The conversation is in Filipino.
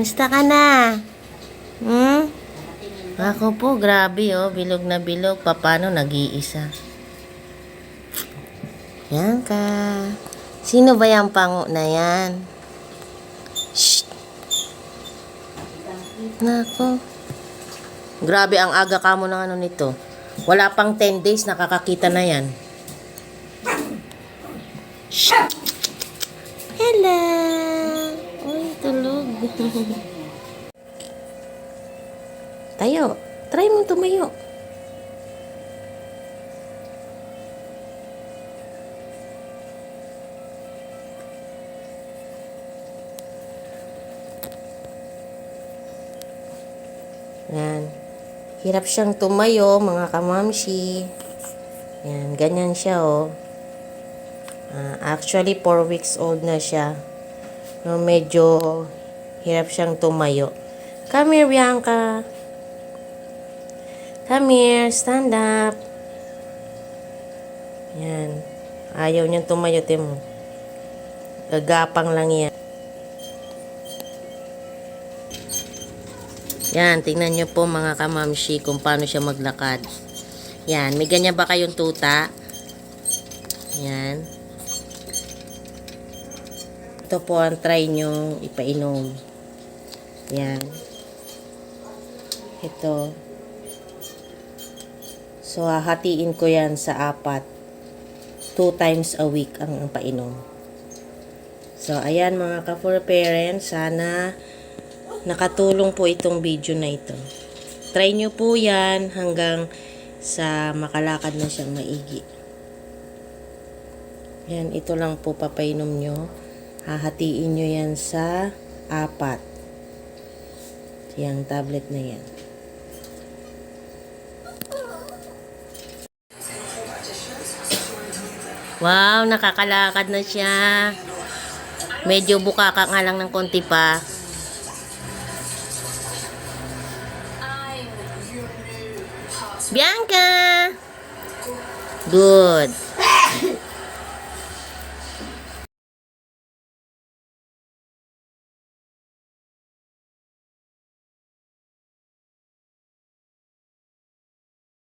Musta ka na? Hmm? Ako po, grabe oh. Bilog na bilog. Paano nag-iisa? Yan ka. Sino ba yung pango na yan? Shh! Nako. Grabe ang aga ka mo ng ano nito. Wala pang 10 days, nakakakita na yan. Shh! Hello! Uy, tulog. Tayo. Try mo tumayo. Yan. Hirap siyang tumayo, mga kamamshi. Yan, ganyan siya, oh. Actually, 4 weeks old na siya. No, medyo hirap siyang tumayo. Come here, Bianca. Come here, stand up. Yan. Ayaw niyang tumayo, Timo. Gagapang lang yan. Yan, tingnan niyo po mga kamamshi kung paano siya maglakad. Yan, may ganyan ba kayong tuta? Yan. Ito po ang try nyo ipainom. Yan. Ito. So, hahatiin ko yan sa 4. 2 times a week ang painom. So, ayan mga ka-for parents, sana nakatulong po itong video na ito. Try nyo po yan hanggang sa makalakad na siyang maigi. Yan, ito lang po papainom nyo. Hahatiin nyo yan sa 4. Yang tablet na yan. Wow, nakakalakad na siya. Medyo bukaka nga lang ng konti pa. Bianca! Good.